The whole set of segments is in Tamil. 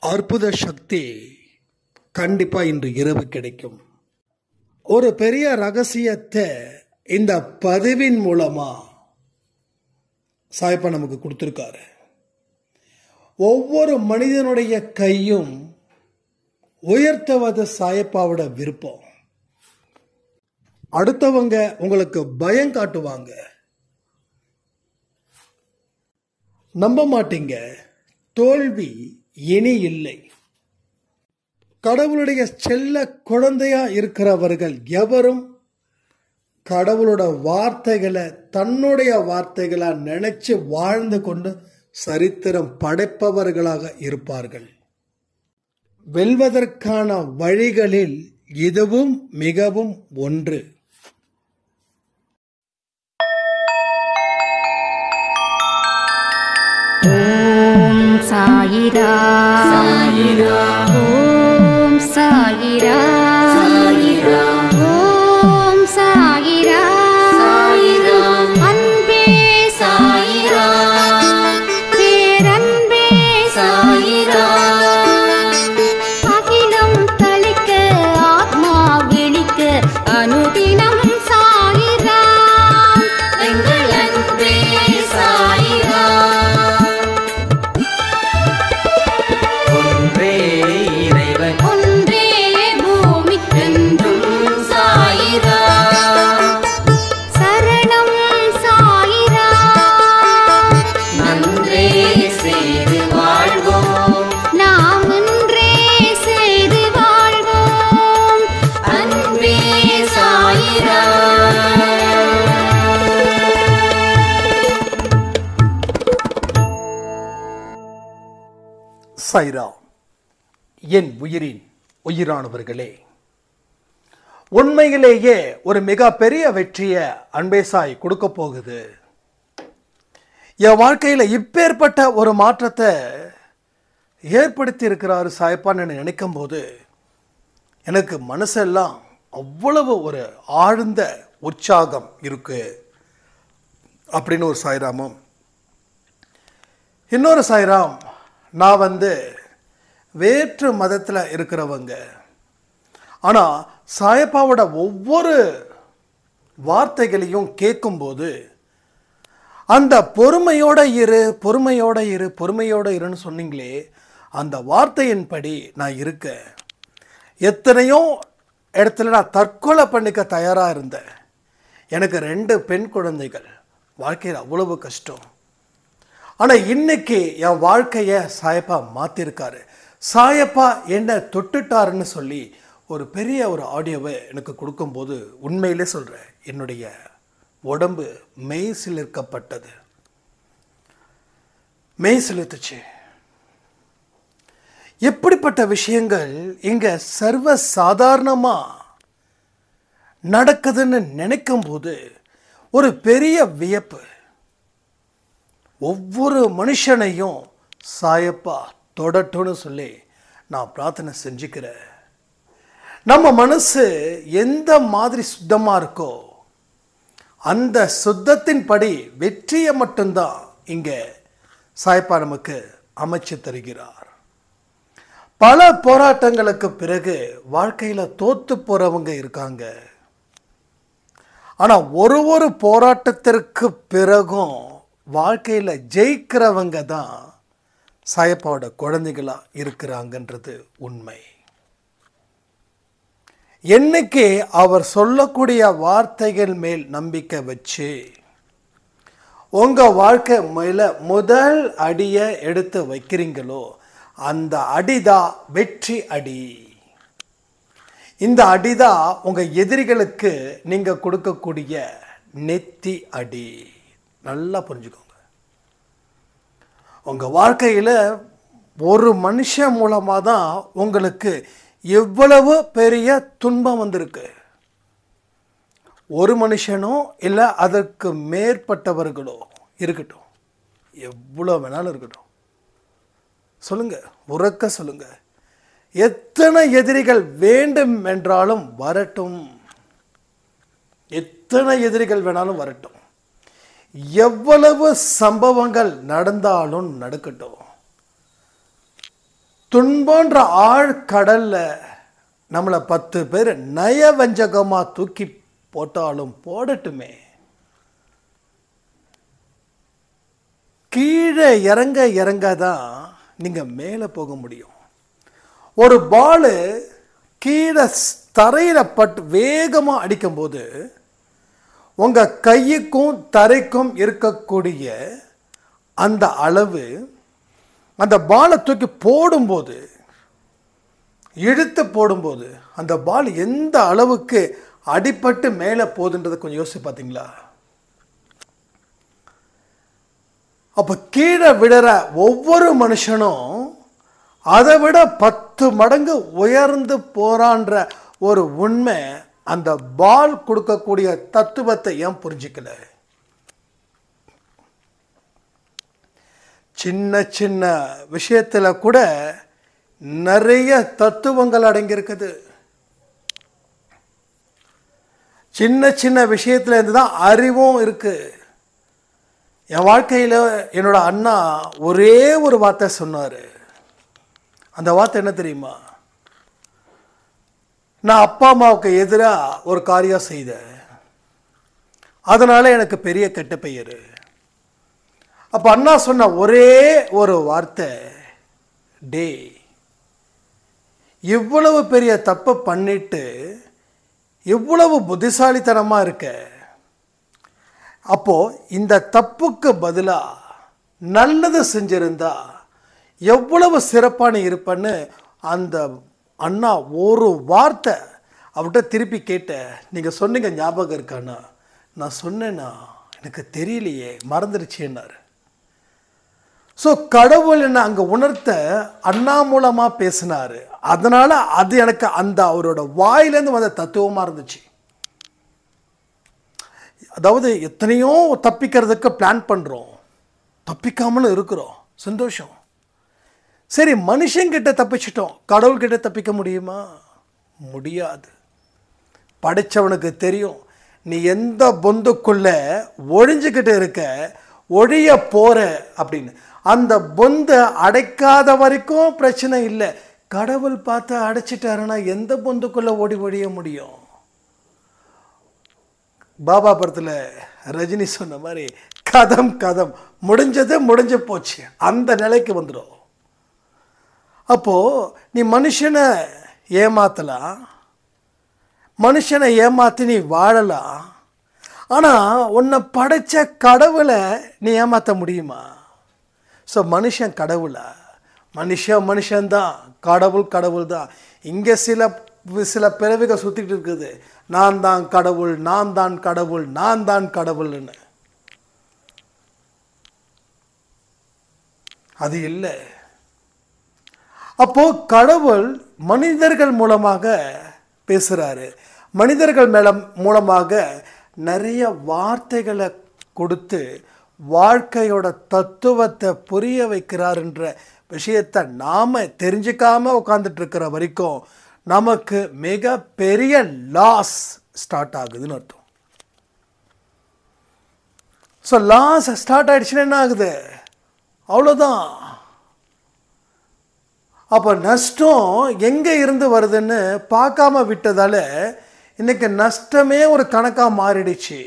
அற்புத சக்தி கண்டிப்பா இன்று இரவு கிடைக்கும். ஒரு பெரிய ரகசியத்தை இந்த பதிவின் மூலமா சாய்ப்பா நமக்கு கொடுத்திருக்காரு. ஒவ்வொரு மனிதனுடைய கையும் உயர்த்துவது சாயப்பாவோட விருப்பம். அடுத்தவங்க உங்களுக்கு பயம் காட்டுவாங்க, நம்ப மாட்டீங்க, தோல்வி இனி இல்லை. கடவுளுடைய செல்ல குழந்தையா இருக்கிறவர்கள் எவரும் கடவுளோட வார்த்தைகளை தன்னுடைய வார்த்தைகளா நினைச்சு வாழ்ந்து கொண்டு சரித்திரம் படைப்பவர்களாக இருப்பார்கள். வெல்வதற்கான வழிகளில் இதுவும் மிகவும் ஒன்று. ஓம் சாயிரா சாயிரா, ஓம் சாயிரா சாயிரா, ஓம் சாயிரா சாயிரா, அன்பே சாயிரா, பேரன்பே சாயிரா, அகிலம் தளிக்க ஆத்மா விழிக்க அனுதினம் சாயிரா, எங்கள் அன்பே சாயிரா. ஒன்றே பூமிக்கென்றும் சாயிரா, சரணம் சாயிரா, நன்றே செய்து வாழ்வோம், நாம் ஒன்றே செய்து வாழ்வோம், அன்பே சாயிரா. சாய்ரா, என் உயிரின் உயிரானவர்களே, உண்மையிலேயே ஒரு மிக பெரிய வெற்றியை அன்பே சாய் கொடுக்க போகுது. என் வாழ்க்கையில் இப்பேற்பட்ட ஒரு மாற்றத்தை ஏற்படுத்தி இருக்கிறாரு சாய்ப்பான்னு நினைக்கும் போது எனக்கு மனசெல்லாம் அவ்வளவு ஒரு ஆழ்ந்த உற்சாகம் இருக்கு அப்படின்னு ஒரு சாய்ராமும். இன்னொரு சாய்ராம், நான் வேற்று மதத்தில் இருக்கிறவங்க, ஆனால் சாயப்பாவோட ஒவ்வொரு வார்த்தைகளையும் கேட்கும்போது அந்த பொறுமையோட இரு பொறுமையோட இரு பொறுமையோட இருன்னு சொன்னீங்களே, அந்த வார்த்தையின்படி நான் இருக்கேன். எத்தனையோ இடத்துல நான் தற்கொலை பண்ணிக்க தயாராக இருந்தேன். எனக்கு 2 பெண் குழந்தைகள், வாழ்க்கையில் அவ்வளவு கஷ்டம். ஆனால் இன்னைக்கு என் வாழ்க்கையை சாயப்பா மாற்றிருக்காரு. சாயப்பா என்ன தொட்டுட்டாருன்னு சொல்லி ஒரு பெரிய ஒரு ஆடியோவை எனக்கு கொடுக்கும்போது உண்மையிலே சொல்கிறேன், என்னுடைய உடம்பு மெய் சிலிர்க்கப்பட்டது, மெய் சிலிர்த்துச்சு. எப்படிப்பட்ட விஷயங்கள் இங்கே சர்வ சாதாரணமாக நடக்குதுன்னு நினைக்கும் போது ஒரு பெரிய வியப்பு. ஒவ்வொரு மனுஷனையும் சாயப்பா தொடட்டும்னு சொல்லி நான் பிரார்த்தனை செஞ்சுக்கிறேன். நம்ம மனசு எந்த மாதிரி சுத்தமாக இருக்கோ அந்த சுத்தத்தின்படி வெற்றியை மட்டும்தான் இங்கே சாயப்பா நமக்கு அமைச்சு தருகிறார். பல போராட்டங்களுக்கு பிறகு வாழ்க்கையில் தோத்து போகிறவங்க இருக்காங்க. ஆனால் ஒரு போராட்டத்திற்கு பிறகும் வாழ்க்கையில் ஜெயிக்கிறவங்க தான் சாயப்பாவோட குழந்தைகளாக இருக்கிறாங்கன்றது உண்மை. என்னைக்கு அவர் சொல்லக்கூடிய வார்த்தைகள் மேல் நம்பிக்கை வச்சு உங்கள் வாழ்க்கை மேல முதல் அடியை எடுத்து வைக்கிறீங்களோ அந்த அடிதான் வெற்றி அடி. இந்த அடிதான் உங்கள் எதிரிகளுக்கு நீங்கள் கொடுக்கக்கூடிய நெத்தி அடி. நல்லா புரிஞ்சுக்கோங்க. உங்கள் வாழ்க்கையில் ஒரு மனுஷன் மூலமாக தான் உங்களுக்கு எவ்வளவு பெரிய துன்பம் வந்திருக்கு. ஒரு மனுஷனோ இல்லை அதற்கு மேற்பட்டவர்களோ இருக்கட்டும், எவ்வளோ வேணாலும் இருக்கட்டும், சொல்லுங்க, உறக்க சொல்லுங்க, எத்தனை எதிரிகள் வேண்டும் என்றாலும் வரட்டும், எத்தனை எதிரிகள் வேணாலும் வரட்டும், எவ்வளவு சம்பவங்கள் நடந்தாலும் நடக்கட்டும், துன்பன்ற ஆழ்கடல்ல நம்மளை 10 பேர் நயவஞ்சகமாக தூக்கி போட்டாலும் போடட்டுமே. கீழே இறங்க இறங்க தான் நீங்கள் மேலே போக முடியும். ஒரு பால் கீழே தரையில் பட்டு வேகமாக அடிக்கும்போது உங்கள் கைக்கும் தரைக்கும் இருக்கக்கூடிய அந்த அளவு அந்த பாலை தூக்கி போடும்போது, இழுத்து போடும்போது அந்த பால் எந்த அளவுக்கு அடிபட்டு மேலே போகுதுன்றதை கொஞ்சம் யோசிச்சு பார்த்தீங்களா? அப்போ கீழே விடுற ஒவ்வொரு மனுஷனும் அதை விட 10 மடங்கு உயர்ந்து போறான்ற ஒரு உண்மை அந்த பால் கொடுக்கக்கூடிய தத்துவத்தை ஏன் புரிஞ்சிக்கல? சின்ன சின்ன விஷயத்தில் கூட நிறைய தத்துவங்கள் அடங்கியிருக்குது. சின்ன சின்ன விஷயத்துல இருந்து தான் அறிவும் இருக்கு. என் வாழ்க்கையில் என்னோட அண்ணா ஒரே ஒரு வார்த்தை சொன்னார். அந்த வார்த்தை என்ன தெரியுமா? நான் அப்பா அம்மாவுக்கு எதிராக ஒரு காரியம் செய்தேன், அதனால எனக்கு பெரிய கெட்ட பெயர். அப்போ அண்ணா சொன்ன ஒரே ஒரு வார்த்தை, டே, இவ்வளவு பெரிய தப்பை பண்ணிட்டு இவ்வளவு புத்திசாலித்தனமாக இருக்க, அப்போ இந்த தப்புக்கு பதிலாக நல்லது செஞ்சிருந்தா எவ்வளவு சிறப்பான இருப்பேன்னு அந்த அண்ணா ஒரு வார்த்தை அவர்கிட்ட திருப்பி கேட்ட. நீங்கள் சொன்னீங்க ஞாபகம் இருக்காண்ணா? நான் சொன்னேன்னா எனக்கு தெரியலையே, மறந்துடுச்சேன்னாரு. ஸோ கடவுள் என்ன அங்கே உணர்த்த அண்ணா மூலமாக பேசினார். அதனால் அது எனக்கு அந்த அவரோட வாயிலேருந்து வந்த தத்துவமாக இருந்துச்சு. அதாவது எத்தனையோ தப்பிக்கிறதுக்கு பிளான் பண்ணுறோம், தப்பிக்காமலும் இருக்கிறோம், சந்தோஷம். சரி, மனுஷங்கிட்ட தப்பிச்சிட்டோம், கடவுள்கிட்ட தப்பிக்க முடியுமா? முடியாது. படைச்சவனுக்கு தெரியும் நீ எந்த பொந்துக்குள்ள ஒழிஞ்சுக்கிட்டு இருக்க, ஒழிய போற அப்படின்னு. அந்த பொந்தை அடைக்காத வரைக்கும் பிரச்சனை இல்லை. கடவுள் பார்த்து அடைச்சிட்டாருன்னா எந்த பொந்துக்குள்ள ஓடி ஒழிய முடியும்? பாபா படத்தில் ரஜினி சொன்ன மாதிரி கதம் கதம் முடிஞ்சது முடிஞ்சு போச்சு, அந்த நிலைக்கு வந்துடும். அப்போ நீ மனுஷனை ஏமாத்தலாம், மனுஷனை ஏமாத்தி நீ வாழலாம், ஆனால் உன்னை படைச்ச கடவுளை நீ ஏமாற்ற முடியுமா? ஸோ மனுஷன் கடவுளா? மனுஷன்தான், கடவுள் கடவுள் தான். இங்கே சில பிறவிகள் சுற்றிட்டு இருக்குது, நான் தான் கடவுள், நான் தான் கடவுள், நான் தான் கடவுள்னு. அது இல்லை. அப்போ கடவுள் மனிதர்கள் மூலமாக பேசுகிறாரு, மனிதர்கள் மூலமாக நிறைய வார்த்தைகளை கொடுத்து வாழ்க்கையோட தத்துவத்தை புரிய வைக்கிறாருன்ற விஷயத்தை நாம் தெரிஞ்சுக்காம உட்காந்துட்டு இருக்கிற வரைக்கும் நமக்கு மிக பெரிய லாஸ் ஸ்டார்ட் ஆகுதுன்னு அர்த்தம். ஸோ லாஸ் ஸ்டார்ட் ஆயிடுச்சுன்னா என்ன ஆகுது? அவ்வளோதான். அப்போ நஷ்டம் எங்கே இருந்து வருதுன்னு பார்க்காம விட்டதால இன்னைக்கு நஷ்டமே ஒரு கணக்காக மாறிடுச்சு.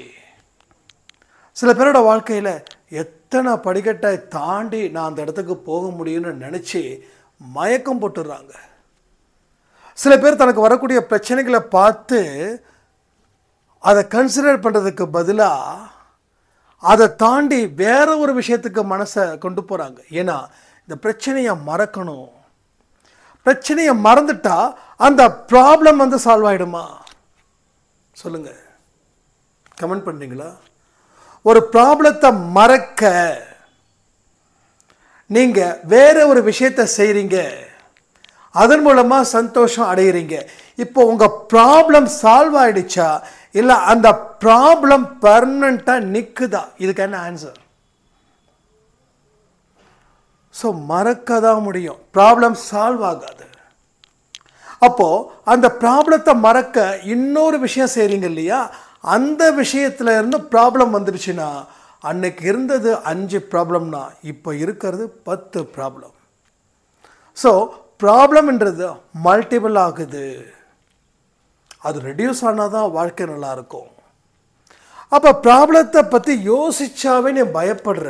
சில பேரோட வாழ்க்கையில் எத்தனை படிக்கட்டை தாண்டி நான் அந்த இடத்துக்கு போக முடியும்னு நினச்சி மயக்கம் போட்டுடுறாங்க. சில பேர் தனக்கு வரக்கூடிய பிரச்சனைகளை பார்த்து அதை கன்சிடர் பண்ணுறதுக்கு பதிலாக அதை தாண்டி வேற ஒரு விஷயத்துக்கு மனசை கொண்டு போகிறாங்க. ஏன்னா இந்த பிரச்சனையை மறக்கணும். பிரச்சனையை மறந்துட்டா அந்த ப்ராப்ளம் வந்து சால்வ் ஆகிடுமா? சொல்லுங்கள், கமெண்ட் பண்ணுறீங்களா? ஒரு ப்ராப்ளத்தை மறக்க நீங்கள் வேற ஒரு விஷயத்தை செய்கிறீங்க, அதன் மூலமாக சந்தோஷம் அடைகிறீங்க. இப்போ உங்கள் ப்ராப்ளம் சால்வ் ஆகிடுச்சா இல்லை அந்த ப்ராப்ளம் பர்மனண்ட்டாக நிற்குதா? இதுக்கு என்ன ஆன்சர்? ஸோ மறக்க தான் முடியும், ப்ராப்ளம் சால்வ் ஆகாது. அப்போது அந்த ப்ராப்ளத்தை மறக்க இன்னொரு விஷயம் செய்கிறீங்க இல்லையா? அந்த விஷயத்தில் இருந்து ப்ராப்ளம் வந்துடுச்சுன்னா அன்னைக்கு இருந்தது 5 ப்ராப்ளம்னா இப்போ இருக்கிறது 10 ப்ராப்ளம். ஸோ ப்ராப்ளம்ன்றது மல்டிபிள் ஆகுது. அது ரெடியூஸ் ஆனால் தான் வாழ்க்கை நல்லாயிருக்கும். அப்போ ப்ராப்ளத்தை பற்றி யோசிச்சாவே நீ பயப்படுற,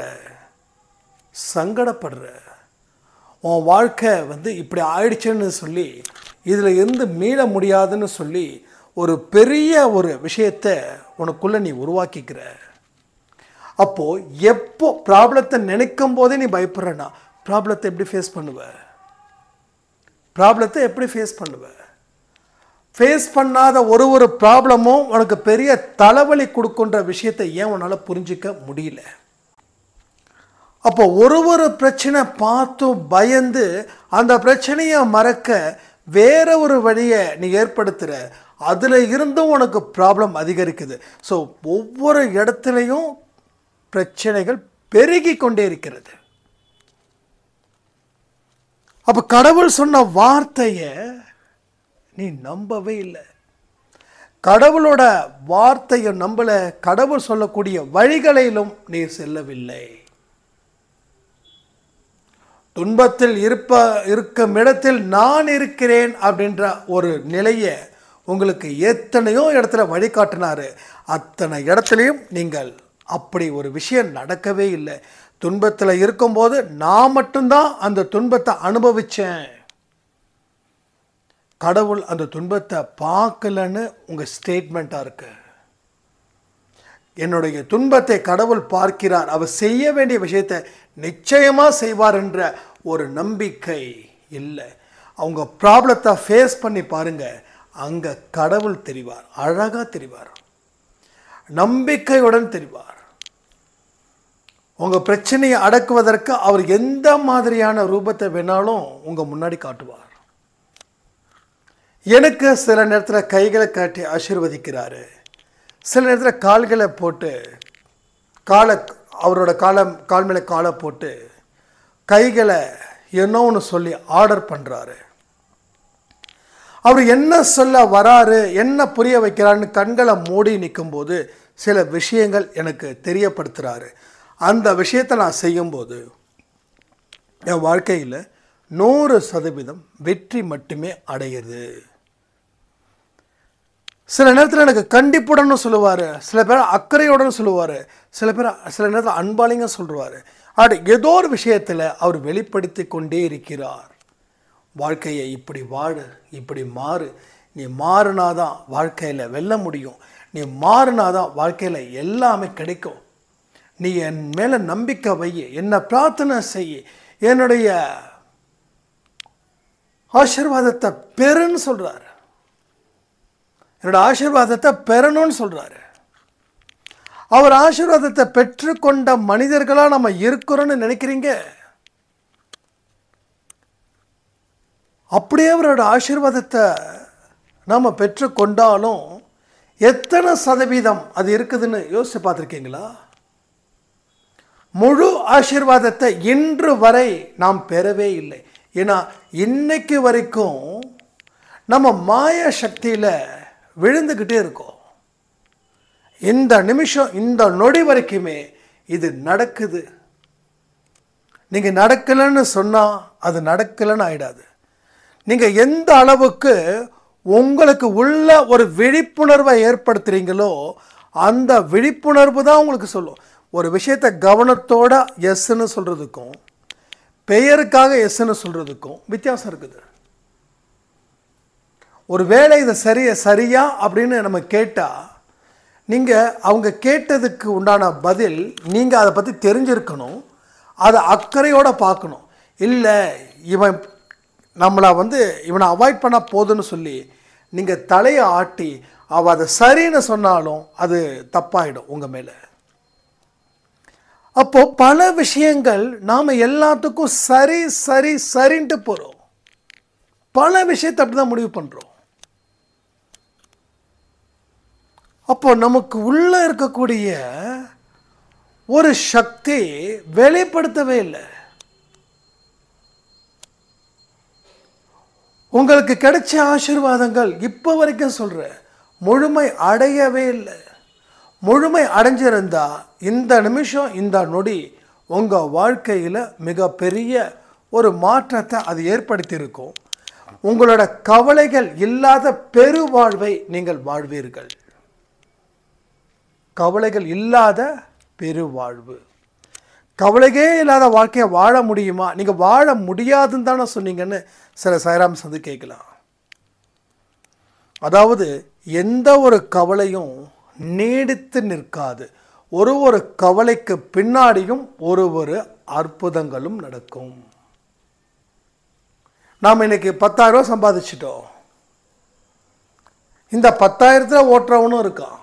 சங்கடப்படுற, உன் வாழ்க்கை இப்படி ஆயிடுச்சுன்னு சொல்லி இதில் இருந்து மீள முடியாதுன்னு சொல்லி ஒரு பெரிய ஒரு விஷயத்தை உனக்குள்ளே நீ உருவாக்கிக்கிற. அப்போது எப்போ ப்ராப்ளத்தை நினைக்கும் போதே நீ பயப்படுறனா ப்ராப்ளத்தை எப்படி ஃபேஸ் பண்ணுவ? ப்ராப்ளத்தை எப்படி ஃபேஸ் பண்ணுவ? ஃபேஸ் பண்ணாத ஒரு ப்ராப்ளமும் உனக்கு பெரிய தலைவலி கொடுக்குன்ற விஷயத்தை ஏன் உன்னால் புரிஞ்சிக்க முடியல? அப்போ ஒரு பிரச்சனை பார்த்தும் பயந்து அந்த பிரச்சனையை மறக்க வேற ஒரு வழியை நீ ஏற்படுத்துகிற. அதில் இருந்தும் உனக்கு ப்ராப்ளம் அதிகரிக்குது. ஸோ ஒவ்வொரு இடத்துலையும் பிரச்சனைகள் பெருகி கொண்டே இருக்கிறது. அப்போ கடவுள் சொன்ன வார்த்தையை நீ நம்பவே இல்லை. கடவுளோட வார்த்தையை நம்பல. கடவுள் சொல்லக்கூடிய வழிகளிலும் நீ செல்லவில்லை. துன்பத்தில் இருக்கும் இடத்தில் நான் இருக்கிறேன் அப்படின்ற ஒரு நிலையை உங்களுக்கு எத்தனையோ இடத்துல வழிகாட்டினாரு. அத்தனை இடத்துலையும் நீங்கள் அப்படி ஒரு விஷயம் நடக்கவே இல்லை. துன்பத்தில் இருக்கும்போது நான் மட்டும்தான் அந்த துன்பத்தை அனுபவித்தேன். கடவுள் அந்த துன்பத்தை பார்க்கலன்னு உங்கள் ஸ்டேட்மெண்ட்டாக இருக்கு. என்னுடைய துன்பத்தை கடவுள் பார்க்கிறார், அவர் செய்ய வேண்டிய விஷயத்தை நிச்சயமாக செய்வார் என்ற ஒரு நம்பிக்கை இல்லை. அவங்க ப்ராப்ளத்தை ஃபேஸ் பண்ணி பாருங்க, அங்கே கடவுள் தெரிவார், அழகாக தெரிவார், நம்பிக்கையுடன் தெரிவார். உங்கள் பிரச்சனையை அடக்குவதற்கு அவர் எந்த மாதிரியான ரூபத்தை வேணாலும் உங்கள் முன்னாடி காட்டுவார். எனக்கு சில நேரத்தில் கைகளை காட்டி ஆசீர்வதிக்கிறாரு, சில நேரத்தில் கால்களை போட்டு அவரோட கால் மேலே காலை போட்டு கைகளை என்னன்னு சொல்லி ஆர்டர் பண்ணுறாரு. அவர் என்ன சொல்ல வராரு, என்ன புரிய வைக்கிறான்னு கண்களை மூடி நிற்கும்போது சில விஷயங்கள் எனக்கு தெரியப்படுத்துகிறாரு. அந்த விஷயத்தை நான் செய்யும்போது என் வாழ்க்கையில் 100% வெற்றி மட்டுமே அடையுது. சில நேரத்தில் எனக்கு கண்டிப்புடன்னு சொல்லுவார், சில பேர் அக்கறையுடன் சொல்லுவார், சில நேரத்தில் அன்பாலிங்க சொல்லுவார். ஏதோ ஒரு விஷயத்தில் அவர் வெளிப்படுத்தி கொண்டே இருக்கிறார். வாழ்க்கையை இப்படி வாழு, இப்படி மாறு, நீ மாறினாதான் வாழ்க்கையில் வெல்ல முடியும், நீ மாறினாதான் வாழ்க்கையில் எல்லாமே கிடைக்கும், நீ என் மேலே நம்பிக்கை வை, என்னை பிரார்த்தனை செய், என்னுடைய ஆசீர்வாதத்தை பெறுன்னு சொல்கிறார், என்னோட ஆசீர்வாதத்தை பெறணும்னு சொல்கிறாரு. அவர் ஆசீர்வாதத்தை பெற்றுக்கொண்ட மனிதர்களாக நம்ம இருக்கிறோன்னு நினைக்கிறீங்க? அப்படியே அவரோட ஆசீர்வாதத்தை நாம் பெற்றுக்கொண்டாலும் எத்தனை சதவீதம் அது இருக்குதுன்னு யோசிச்சு பார்த்துருக்கீங்களா? முழு ஆசீர்வாதத்தை இன்று வரை நாம் பெறவே இல்லை. ஏன்னா இன்னைக்கு வரைக்கும் நம்ம மாய சக்தியில் விழுந்துக்கிட்டே இருக்கோம். இந்த நிமிஷம், இந்த நொடி வரைக்குமே இது நடக்குது. நீங்கள் நடக்கலைன்னு சொன்னால் அது நடக்கலைன்னு ஆயிடாது. நீங்கள் எந்த அளவுக்கு உங்களுக்கு உள்ள ஒரு விழிப்புணர்வை ஏற்படுத்துகிறீங்களோ அந்த விழிப்புணர்வு தான் உங்களுக்கு சொல்லும். ஒரு விஷயத்தை கவனத்தோட எஸ்ன்னு சொல்கிறதுக்கும் பெயருக்காக எஸ்ன்னு சொல்கிறதுக்கும் வித்தியாசம் இருக்குது. ஒரு வேளை இதை சரியா அப்படின்னு நம்ம கேட்டால் நீங்கள் அவங்க கேட்டதுக்கு உண்டான பதில் நீங்கள் அதை பற்றி தெரிஞ்சிருக்கணும், அதை அக்கறையோடு பார்க்கணும். இல்லை இவனை அவாய்ட் பண்ணால் போதுன்னு சொல்லி நீங்கள் தலையை ஆட்டி அவள் அதை சரின்னு சொன்னாலும் அது தப்பாயிடும் உங்கள் மேலே. அப்போது பல விஷயங்கள் நாம் எல்லாத்துக்கும் சரின்ட்டு போகிறோம். பல விஷயத்தை அப்படி தான் முடிவு பண்ணுறோம். அப்போ நமக்கு உள்ளே இருக்கக்கூடிய ஒரு சக்தி வெளிப்படுத்தவே இல்லை. உங்களுக்கு கிடைச்ச ஆசீர்வாதங்கள் இப்போ வரைக்கும் சொல்கிறேன் முழுமை அடையவே இல்லை. முழுமை அடைஞ்சிருந்தா இந்த நிமிஷம், இந்த நொடி உங்கள் வாழ்க்கையில் மிகப்பெரிய ஒரு மாற்றத்தை அது ஏற்படுத்தி இருக்கும். உங்களோட கவலைகள் இல்லாத பெருவாழ்வை நீங்கள் வாழ்வீர்கள். கவலைகள் இல்லாத பெருவாழ்வு. கவலையே இல்லாத வாழ்க்கையை வாழ முடியுமா? நீங்கள் வாழ முடியாதுன்னு தானே சொன்னீங்கன்னு சில சாய்ராம்ஸ் வந்து கேட்கலாம். அதாவது எந்த ஒரு கவலையும் நீடித்து நிற்காது. ஒரு கவலைக்கு பின்னாடியும் ஒரு அற்புதங்களும் நடக்கும். நாம் இன்னைக்கு 10,000 ரூபா சம்பாதிச்சிட்டோம். இந்த 10,000 ஓட்டுறவனும் இருக்கான்.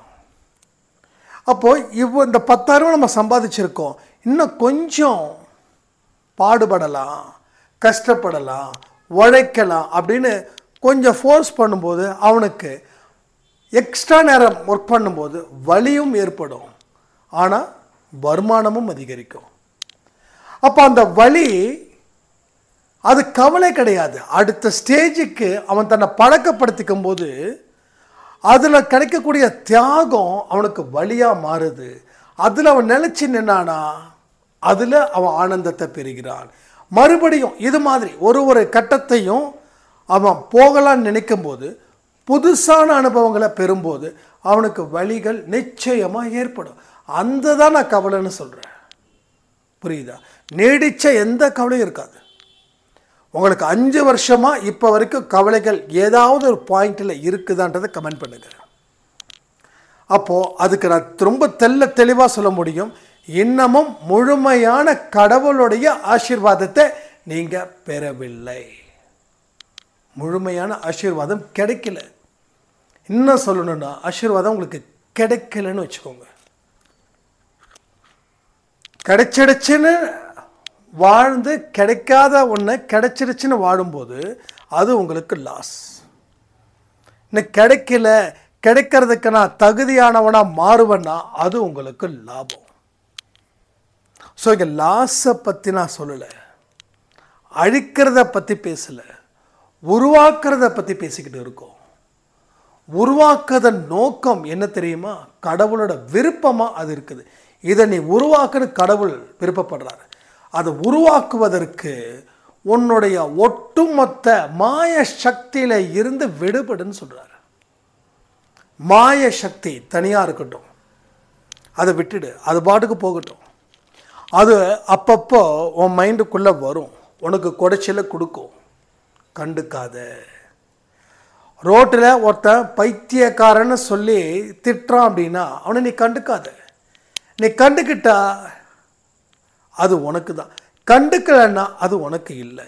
அப்போ இந்த 10,000 நம்ம சம்பாதிச்சிருக்கோம், இன்னும் கொஞ்சம் பாடுபடலாம், கஷ்டப்படலாம், உழைக்கலாம் அப்படின்னு கொஞ்சம் ஃபோர்ஸ் பண்ணும்போது அவனுக்கு எக்ஸ்ட்ரா நேரம் ஒர்க் பண்ணும்போது வலியும் ஏற்படும், ஆனால் வருமானமும் அதிகரிக்கும். அப்போ அந்த வலி அது கவலை கிடையாது. அடுத்த ஸ்டேஜுக்கு அவன் தன்னை பழக்கப்படுத்திக்கும் போது அதில் கிடைக்கக்கூடிய தியாகம் அவனுக்கு வலியாக மாறுது. அதில் அவன் நினச்சி நின்னானா அதில் அவன் ஆனந்தத்தை பெறுகிறான். மறுபடியும் இது மாதிரி ஒரு கட்டத்தையும் அவன் போகலான்னு நினைக்கும் போது, புதுசான அனுபவங்களை பெறும்போது அவனுக்கு வலிகள் நிச்சயமாக ஏற்படும். அந்த தான் நான் கவலைன்னு சொல்கிறேன். புரியுதா? நீடிச்ச எந்த கவலையும் இருக்காது. உங்களுக்கு 5 வருஷமாக இப்போ வரைக்கும் கவலைகள் ஏதாவது ஒரு பாயிண்டில் இருக்குதான்றதை கமெண்ட் பண்ணுங்கள். அப்போது அதுக்கு நான் ரொம்ப தெளிவாக சொல்ல முடியும், இன்னமும் முழுமையான கடவுளுடைய ஆசீர்வாதத்தை நீங்கள் பெறவில்லை. முழுமையான ஆசீர்வாதம் கிடைக்கல. இன்னும் சொல்லணும்னா ஆசீர்வாதம் உங்களுக்கு கிடைக்கலன்னு வச்சுக்கோங்க. கிடைச்சிடுச்சுன்னு வாழ்ந்து கிடைக்காத ஒன்று கிடைச்சிடுச்சுன்னு வாழும்போது அது உங்களுக்கு லாஸ். இன்னும் கிடைக்கல, கிடைக்கிறதுக்கு நான் தகுதியானவனாக மாறுவேன்னா அது உங்களுக்கு லாபம். ஸோ இங்கே லாஸை பற்றி நான் சொல்லலை, அழிக்கிறத பற்றி பேசலை, உருவாக்குறத பற்றி பேசிக்கிட்டு இருக்கோம். உருவாக்குறதன் நோக்கம் என்ன தெரியுமா? கடவுளோட விருப்பமாக அது இருக்குது. இதை நீ உருவாக்குன்னு கடவுள் விருப்பப்படுறாரு. அதை உருவாக்குவதற்கு உன்னுடைய ஒட்டுமொத்த மாய சக்தியில இருந்து விடுபடுன்னு சொல்றாரு. மாய சக்தி தனியாக இருக்கட்டும், அதை விட்டுடு, அது பாட்டுக்கு போகட்டும். அது அப்பப்போ உன் மைண்டுக்குள்ளே வரும், உனக்கு குடைச்சல கொடுக்கும், கண்டுக்காத. ரோட்டில் ஒருத்தன் பைத்தியக்காரன்னு சொல்லி திட்டுறான் அப்படின்னா அவனை நீ கண்டுக்காத. நீ கண்டுக்கிட்டா அது உனக்கு தான், கண்டுக்கலைன்னா அது உனக்கு இல்லை.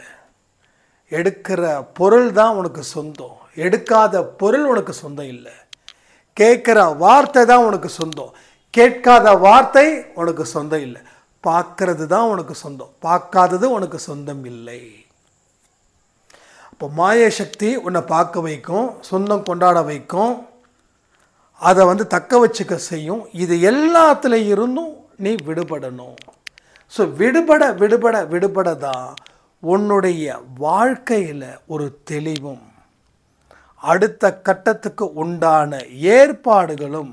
எடுக்கிற பொருள் தான் உனக்கு சொந்தம், எடுக்காத பொருள் உனக்கு சொந்தம் இல்லை. கேட்குற வார்த்தை தான் உனக்கு சொந்தம், கேட்காத வார்த்தை உனக்கு சொந்தம் இல்லை. பார்க்கறது தான் உனக்கு சொந்தம், பார்க்காதது உனக்கு சொந்தம் இல்லை. இப்போ மாய சக்தி உன்னை பார்க்க வைக்கும், சொந்தம் கொண்டாட வைக்கும், அதை வந்து தக்க வச்சுக்க செய்யும். இது எல்லாத்துல இருந்தும் நீ விடுபடணும். ஸோ விடுபட தான் உன்னுடைய வாழ்க்கையில் ஒரு தெளிவும் அடுத்த கட்டத்துக்கு உண்டான ஏற்பாடுகளும்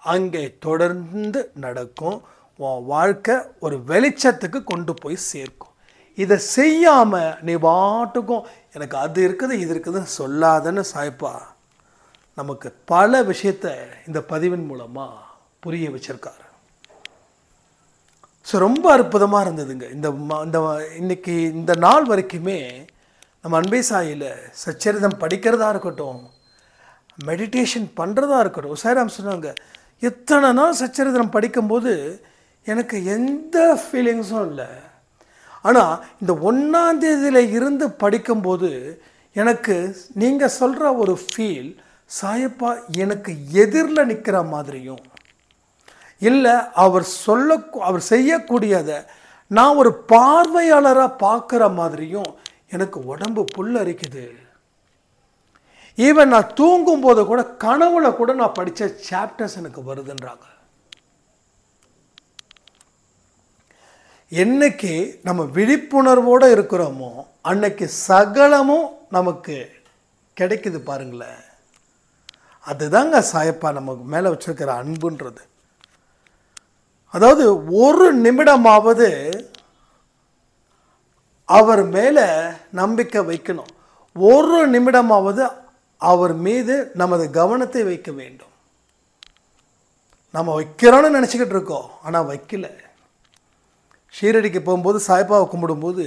அங்கே தொடர்ந்து நடக்கும். உன் வாழ்க்கை ஒரு வெளிச்சத்துக்கு கொண்டு போய் சேர்க்கும். இதை செய்யாமல் நீ பாட்டுக்கும் எனக்கு அது இருக்குது இது இருக்குதுன்னு சொல்லாதன்னு சாய்ப்பா நமக்கு பல விஷயத்தை இந்த பதிவின் மூலமாக புரிய வச்சிருக்காரு. ஸோ ரொம்ப அற்புதமாக இருந்ததுங்க. இன்னைக்கு இந்த நாள் வரைக்குமே நம்ம அன்பே சாயில் சச்சரிதம் படிக்கிறதா இருக்கட்டும், மெடிடேஷன் பண்ணுறதா இருக்கட்டும். சாய்ராம் சொன்னாங்க, எத்தனை நாள் சச்சரிதம் படிக்கும்போது எனக்கு எந்த ஃபீலிங்ஸும் இல்லை. ஆனால் இந்த 1ஆம் தேதியில் இருந்து படிக்கும்போது எனக்கு நீங்கள் சொல்கிற ஒரு ஃபீல், சாயப்பா எனக்கு எதிரில் நிற்கிற மாதிரியும் இல்லை, அவர் செய்யக்கூடியதை நான் ஒரு பார்வையாளராக பார்க்குற மாதிரியும் எனக்கு உடம்பு புல்லரிக்குது. ஈவன் நான் தூங்கும்போது கூட கனவுல கூட நான் படித்த சாப்டர்ஸ் எனக்கு வருதுன்றாங்க. என்னைக்கு நம்ம விழிப்புணர்வோடு இருக்கிறோமோ அன்னைக்கு சகலமும் நமக்கு கிடைக்குது பாருங்களேன். அதுதாங்க சாயப்பா நமக்கு மேலே வச்சிருக்கிற அன்புன்றது. அதாவது ஒரு நிமிடமாவது அவர் மேலே நம்பிக்கை வைக்கணும். ஒரு நிமிடமாவது அவர் மீது நமது கவனத்தை வைக்க வேண்டும். நம்ம வைக்கிறோன்னு நினச்சிக்கிட்டு இருக்கோம், ஆனால் வைக்கல. ஷீரடிக்கு போகும்போது சாய்பாவை கும்பிடும்போது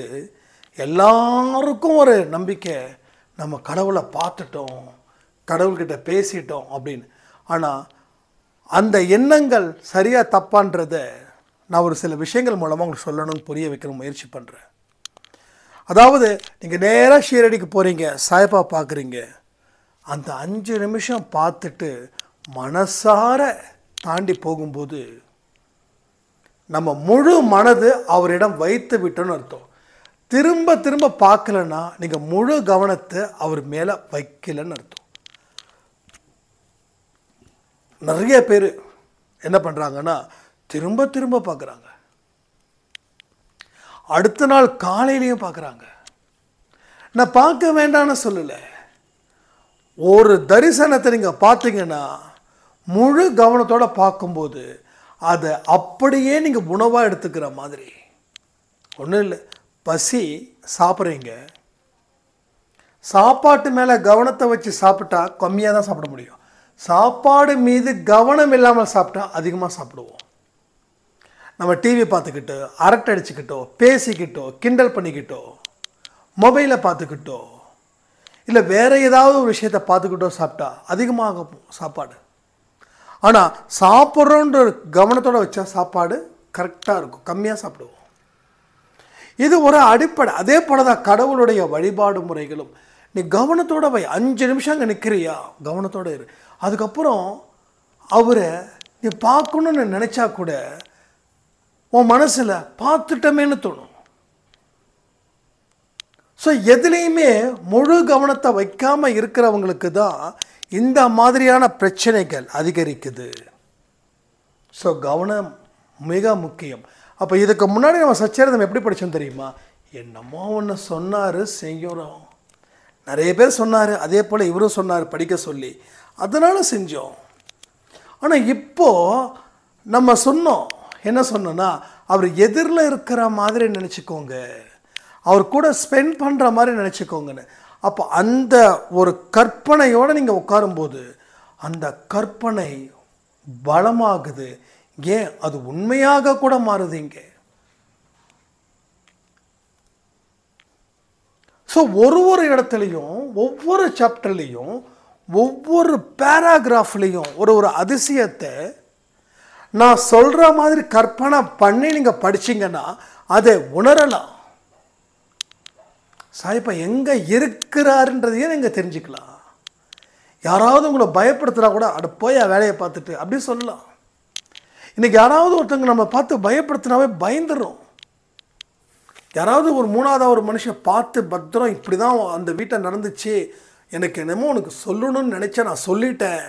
எல்லாருக்கும் ஒரு நம்பிக்கை, நம்ம கடவுளை பார்த்துட்டோம், கடவுள்கிட்ட பேசிட்டோம் அப்படின்னு. ஆனால் அந்த எண்ணங்கள் சரியாக தப்பான்றதை நான் ஒரு சில விஷயங்கள் மூலமாக உங்களுக்கு சொல்லணும்னு புரிய வைக்கிற முயற்சி பண்ணுறேன். அதாவது நீங்கள் நேராக ஷீரடிக்கு போகிறீங்க, சாய்பா பார்க்குறீங்க, அந்த 5 நிமிஷம் பார்த்துட்டு மனசார தாண்டி போகும்போது நம்ம முழு மனது அவரிடம் வைத்து விட்டோன்னு அர்த்தம். திரும்ப திரும்ப பார்க்கலன்னா நீங்கள் முழு கவனத்தை அவர் மேலே வைக்கலன்னு அர்த்தம். நிறைய பேர் என்ன பண்ணுறாங்கன்னா திரும்ப திரும்ப பார்க்குறாங்க, அடுத்த நாள் காலையிலையும் பார்க்குறாங்க. நான் பார்க்க வேண்டாம்னு சொல்லலை. ஒரு தரிசனத்தை நீங்கள் பார்த்தீங்கன்னா முழு கவனத்தோடு பார்க்கும்போது அதை அப்படியே நீங்கள் உணவாக எடுத்துக்கிற மாதிரி. ஒன்றும் இல்லை, பசி சாப்பிட்றீங்க, சாப்பாட்டு மேலே கவனத்தை வச்சு சாப்பிட்டா கம்மியாக தான் சாப்பிட முடியும். சாப்பாடு மீது கவனம் இல்லாமல் சாப்பிட்டா அதிகமாக சாப்பிடுவோம். நம்ம டிவி பார்த்துக்கிட்டோ, அரட்டை அடிச்சுக்கிட்டோ, பேசிக்கிட்டோ, கிண்டல் பண்ணிக்கிட்டோ, மொபைலை பார்த்துக்கிட்டோ, இல்லை வேறு ஏதாவது ஒரு விஷயத்தை பார்த்துக்கிட்டோ சாப்பிட்டா அதிகமாகும் சாப்பாடு. ஆனால் சாப்பிட்றோன்ற கவனத்தோடு வச்சா சாப்பாடு கரெக்டாக இருக்கும், கம்மியாக சாப்பிடுவோம். இது ஒரு அடிப்படை. அதே போல தான் கடவுளுடைய வழிபாடு முறைகளும். நீ கவனத்தோட வை. 5 நிமிஷம் அங்கே நிற்கிறியா, கவனத்தோடு இரு. அதுக்கப்புறம் அவரை நீ பார்க்கணுன்னு நினச்சா கூட உன் மனசில் பார்த்துட்டமேன்னு தோணும். ஸோ எதுலேயுமே முழு கவனத்தை வைக்காமல் இருக்கிறவங்களுக்கு தான் இந்த மாதிரியான பிரச்சனைகள் அதிகரிக்குது. ஸோ கவனம் மிக முக்கியம். அப்போ இதுக்கு முன்னாடி நம்ம சச்சரிதம் எப்படி படித்தோம் தெரியுமா? என்னமோ ஒன்று சொன்னார், செய்கிறோம். நிறைய பேர் சொன்னார், அதே போல் இவரும் சொன்னார் படிக்க சொல்லி, அதனால் செஞ்சோம். ஆனால் இப்போது நம்ம சொன்னோம், என்ன சொன்னோன்னா, அவர் எதிரில் இருக்கிற மாதிரி நினச்சிக்கோங்க, அவர் கூட ஸ்பெண்ட் பண்ணுற மாதிரி நினச்சிக்கோங்கன்னு. அப்போ அந்த ஒரு கற்பனையோடு நீங்கள் உட்காரும்போது அந்த கற்பனை பலமாகுது. ஏன், அது உண்மையாக கூட மாறுது இங்கே. ஸோ ஒரு இடத்துலையும், ஒவ்வொரு சாப்டர்லேயும், ஒவ்வொரு பேராகிராஃப்லேயும் ஒரு அதிசயத்தை நான் சொல்கிற மாதிரி கற்பனை பண்ணி நீங்கள் படிச்சிங்கன்னா அதை உணரலாம். சாய்பா எங்கே இருக்கிறாருன்றதையே நீங்கள் தெரிஞ்சுக்கலாம். யாராவது உங்களை பயப்படுத்துகிறா கூட அட போய் வேலையை பார்த்துட்டு அப்படி சொல்லலாம். இன்றைக்கி யாராவது ஒருத்தங்க நம்ம பார்த்து பயப்படுத்தினாவே பயந்துடும். யாராவது ஒரு மூணாவது ஒரு மனுஷன் பார்த்து பத்திரம் இப்படி தான் அந்த வீட்டை நடந்துச்சு, எனக்கு என்னமோ உனக்கு சொல்லணும்னு நினச்சேன், நான் சொல்லிட்டேன்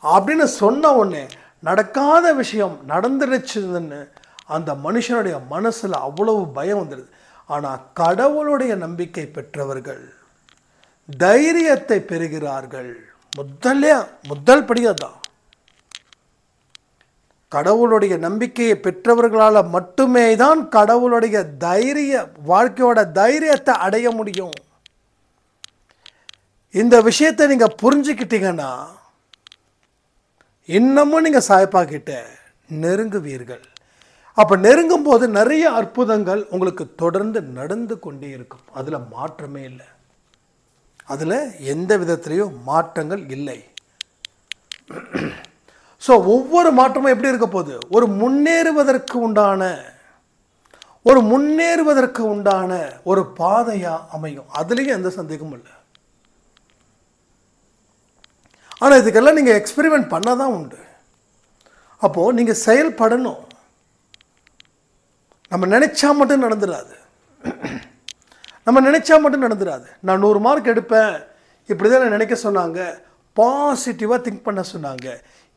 அப்படின்னு சொன்ன உடனே நடக்காத விஷயம் நடந்துடுச்சுன்னு அந்த மனுஷனுடைய மனசில் அவ்வளவு பயம் வந்துடுது. ஆனால் கடவுளுடைய நம்பிக்கை பெற்றவர்கள் தைரியத்தை பெறுகிறார்கள். முதல் படியாக தான் கடவுளுடைய நம்பிக்கையை பெற்றவர்களால் மட்டுமே தான் கடவுளுடைய வாழ்க்கையோட தைரியத்தை அடைய முடியும். இந்த விஷயத்தை நீங்கள் புரிஞ்சுக்கிட்டீங்கன்னா இன்னமும் நீங்கள் சாய்பா கிட்ட நெருங்குவீர்கள். அப்போ நெருங்கும் போது நிறைய அற்புதங்கள் உங்களுக்கு தொடர்ந்து நடந்து கொண்டே இருக்கும். அதில் மாற்றமே இல்லை, அதில் எந்த விதத்திலையும் மாற்றங்கள் இல்லை. ஸோ ஒவ்வொரு மாற்றமும் எப்படி இருக்க போகுது, ஒரு முன்னேறுவதற்கு உண்டான ஒரு பாதையாக அமையும். அதுலேயும் எந்த சந்தேகமும் இல்லை. ஆனால் இதுக்கெல்லாம் நீங்கள் எக்ஸ்பெரிமெண்ட் பண்ண தான் உண்டு. அப்போது நீங்கள் செயல்படணும். நம்ம நினச்சா மட்டும் நடந்துடாது. நான் 100 மார்க் எடுப்பேன் இப்படி தான் நினைக்க சொன்னாங்க, பாசிட்டிவாக திங்க் பண்ண சொன்னாங்க.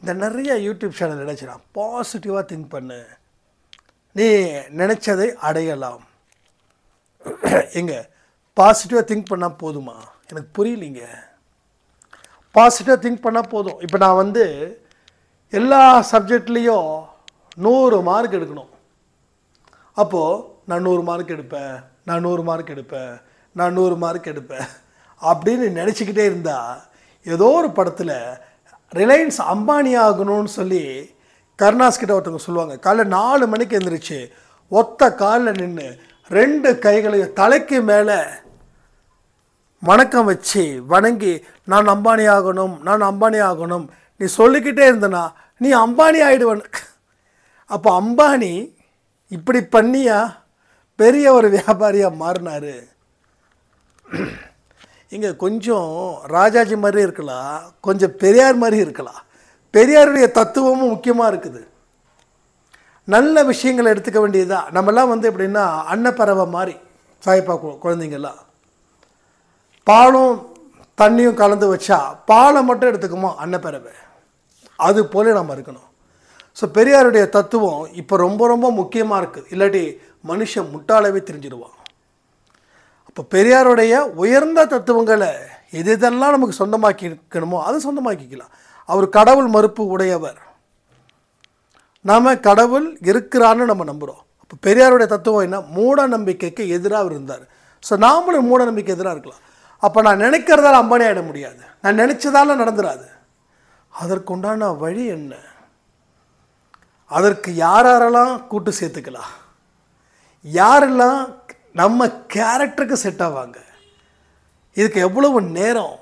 இந்த நிறைய யூடியூப் சேனல் நினச்சினா பாசிட்டிவாக திங்க் பண்ணு, நீ நினச்சதை அடையலாம். எங்க பாசிட்டிவாக திங்க் பண்ணால் போதுமா? எனக்கு புரியலிங்க. பாசிட்டிவாக திங்க் பண்ணால் போதும். இப்போ நான் எல்லா சப்ஜெக்ட்லேயும் 100 மார்க் எடுக்கணும். அப்போது நான் 100 மார்க் எடுப்பேன், நான் 100 மார்க் எடுப்பேன், நான் 100 மார்க் எடுப்பேன் அப்படின்னு நினச்சிக்கிட்டே இருந்தால் ஏதோ ஒரு படத்தில் ரிலையன்ஸ் அம்பானி ஆகணும்னு சொல்லி கருணாஸ் கிட்ட ஒருத்தவங்க சொல்லுவாங்க. காலைல 4 மணிக்கு எழுந்திரிச்சு ஒத்த காலில் நின்று 2 கைகளையும் தலைக்கு மேலே வணக்கம் வச்சு வணங்கி நான் அம்பானி ஆகணும், நான் அம்பானி ஆகணும் நீ சொல்லிக்கிட்டே இருந்தனா நீ அம்பானி ஆகிடுவன். அப்போ அம்பானி இப்படி பண்ணியா பெரிய ஒரு வியாபாரியாக மாறினார். இங்கே கொஞ்சம் ராஜாஜி மாதிரி இருக்கலாம், கொஞ்சம் பெரியார் மாதிரி இருக்கலாம். பெரியாருடைய தத்துவமும் முக்கியமாக இருக்குது. நல்ல விஷயங்களை எடுத்துக்க வேண்டியதா. நம்மெல்லாம் வந்து எப்படின்னா அன்னப்பறவை மாதிரி சாய்ப்பா குழந்தைங்கள்லாம் பாலும் தண்ணியும் கலந்து வச்சா பாலை மட்டும் எடுத்துக்குமா அன்னப்பறவை, அது போல நம்ம இருக்கணும். ஸோ பெரியாருடைய தத்துவம் இப்போ ரொம்ப ரொம்ப முக்கியமாக இருக்குது. இல்லாட்டி மனுஷன் முட்டாளவே தெரிஞ்சிடுவான். அப்போ பெரியாருடைய உயர்ந்த தத்துவங்களை எதெல்லாம் நமக்கு சொந்தமாக்கி இருக்கணுமோ அதை சொந்தமாக்கிக்கலாம். அவர் கடவுள் மறுப்பு உடையவர், நாம் கடவுள் இருக்கிறான்னு நம்ம நம்புகிறோம். அப்போ பெரியாருடைய தத்துவம் என்ன? மூட நம்பிக்கைக்கு எதிராக இருந்தார். ஸோ நாமளும் மூட நம்பிக்கை எதிராக இருக்கலாம். அப்போ நான் நினைக்கிறதால அம்பானி ஆகிட முடியாது, நான் நினச்சதால நடந்துடாது. அதற்குண்டான வழி என்ன? அதற்கு யாரெல்லாம் கூட்டு சேர்த்துக்கலாம், யாரெல்லாம் நம்ம கேரக்டருக்கு செட் ஆவாங்க, இதுக்கு எவ்வளவு நேரம்,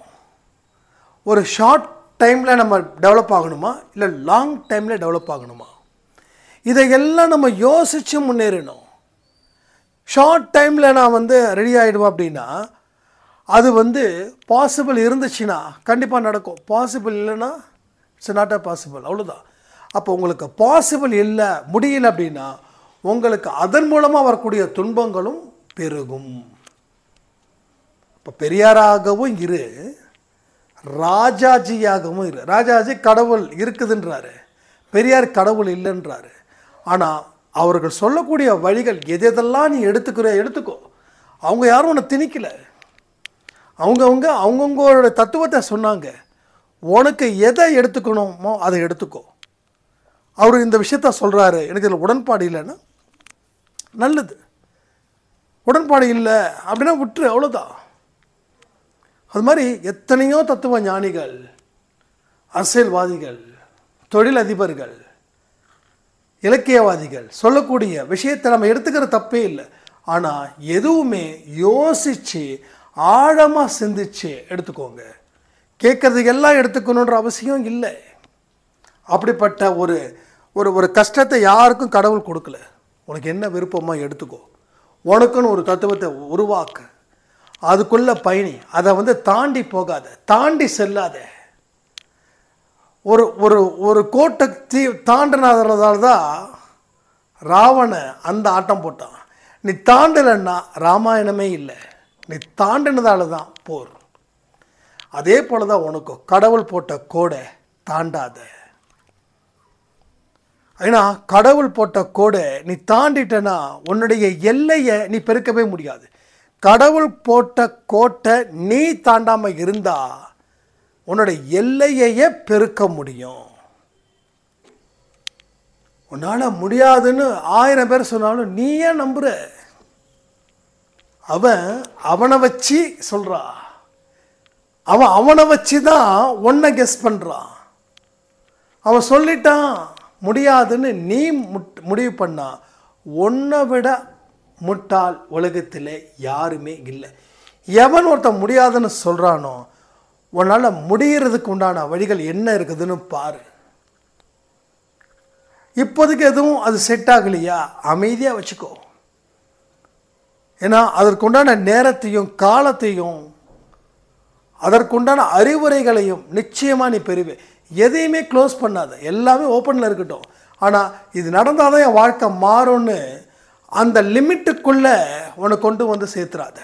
ஒரு ஷார்ட் டைமில் நம்ம டெவலப் ஆகணுமா இல்லை லாங் டைமில் டெவலப் ஆகணுமா, இதையெல்லாம் நம்ம யோசித்து முன்னேறணும். ஷார்ட் டைமில் நான் வந்து ரெடி ஆகிடுவேன் அப்படின்னா அது வந்து பாசிபிள் இருந்துச்சுன்னா கண்டிப்பாக நடக்கும், பாசிபிள் இல்லைன்னா இட்ஸ் நாட் அ பாசிபிள், அவ்வளோதான். அப்போ உங்களுக்கு பாசிபிள் இல்லை முடியல அப்படின்னா உங்களுக்கு அதன் மூலமாக வரக்கூடிய துன்பங்களும் பெருகும். இப்போ பெரியாராகவும் இரு, ராஜாஜியாகவும் இரு. ராஜாஜி கடவுள் இருக்குதுன்றாரு, பெரியார் கடவுள் இல்லைன்றாரு. ஆனால் அவர்கள் சொல்லக்கூடிய வழிகள் எதெல்லாம் நீ எடுத்துக்கோ. அவங்க யாரும் உன்னை திணிக்கலை, அவங்கவுங்களோட தத்துவத்தை சொன்னாங்க. உனக்கு எதை எடுத்துக்கணுமோ அதை எடுத்துக்கோ. அவர் இந்த விஷயத்த சொல்கிறாரு, எனக்கு இதில் உடன்பாடு இல்லைன்னா நல்லது, உடன்பாடு இல்லை அப்படின்னா விட்டுரு, அவ்வளோதான். அது மாதிரி எத்தனையோ தத்துவ ஞானிகள், அரசியல்வாதிகள், தொழிலதிபர்கள், இலக்கியவாதிகள் சொல்லக்கூடிய விஷயத்தை நம்ம எடுத்துக்கிற தப்பே இல்லை. ஆனால் எதுவுமே யோசித்து ஆழமாக சிந்திச்சு எடுத்துக்கோங்க. கேட்குறதுக்கு எல்லாம் எடுத்துக்கணுன்ற அவசியம் இல்லை. அப்படிப்பட்ட ஒரு ஒரு ஒரு கஷ்டத்தை யாருக்கும் கடவுள் கொடுக்கல. உனக்கு என்ன விருப்பமோ எடுத்துக்கோ. உனக்குன்னு ஒரு தத்துவத்தை உருவாக்கு, அதுக்குள்ளே பயணி. அதை வந்து தாண்டி போகாத, தாண்டி செல்லாத. ஒரு ஒரு ஒரு கோட்டை தாண்டினதால தான் ராவணன் அந்த ஆட்டம் போட்டான். நீ தாண்டலைன்னா ராமாயணமே இல்லை, நீ தாண்டினதால தான் போர். அதே போல தான் உனக்கும் கடவுள் போட்ட கோடை தாண்டாத. ஏன்னா கடவுள் போட்ட கோடை நீ தாண்டிட்டனா உன்னுடைய எல்லையை நீ பெருக்கவே முடியாது. கடவுள் போட்ட கோட்டை நீ தாண்டாமல் இருந்தா உன்னுடைய எல்லையையே பெருக்க முடியும். உன்னால் முடியாதுன்னு 1000 பேர் சொன்னாலும் நீ ஏன் நம்புற? அவனை வச்சு சொல்றா, அவனை வச்சு தான் உன்னை கெஸ் பண்ணுறான். அவன் சொல்லிட்டான் முடியாதுன்னு நீ முடிவு பண்ணா உன்னை விட முட்டாள் உலகத்தில் யாருமே இல்லை. எவன் ஒருத்தன் முடியாதுன்னு சொல்கிறானோ உன்னால் முடிகிறதுக்கு உண்டான வழிகள் என்ன இருக்குதுன்னு பாரு. இப்போதைக்கு எதுவும் அது செட் ஆகலையா, அமைதியாக வச்சுக்கோ. ஏன்னா அதற்குண்டான நேரத்தையும் காலத்தையும் அதற்குண்டான அறிவுரைகளையும் நிச்சயமாக நீ பெறுவே. எதையுமே க்ளோஸ் பண்ணாத, எல்லாமே ஓப்பனில் இருக்கட்டும். ஆனால் இது நடந்தால் தான் என் வாழ்க்கை மாறும்னு அந்த லிமிட்டுக்குள்ளே உன்னை கொண்டு வந்து சேர்த்துறாத.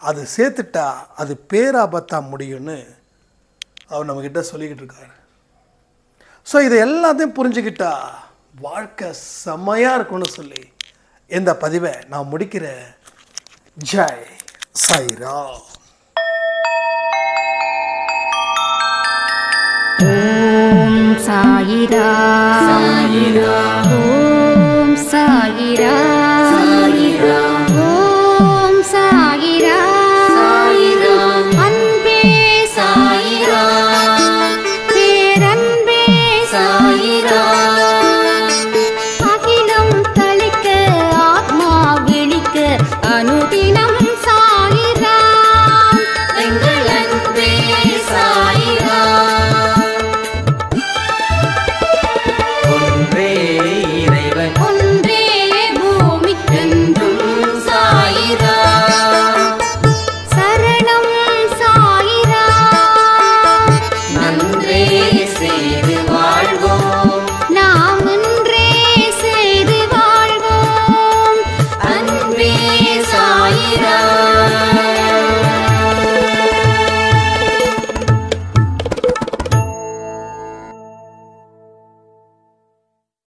அது சேர்த்துட்டா அது பேராபத்தாக முடியும்னு அவர் நம்மக்கிட்ட சொல்லிக்கிட்டு இருக்காரு. ஸோ இதை எல்லாத்தையும் புரிஞ்சுக்கிட்டா வாழ்க்கை செம்மையாக இருக்கும்னு சொல்லி இந்த பதிவை நான் முடிக்கிறேன். ஜெய் சாய்ராம். ஓம் சாயிரா சாயிரா, ஓம் சாயிரா சாயிரா, ஓம் அனுதினம்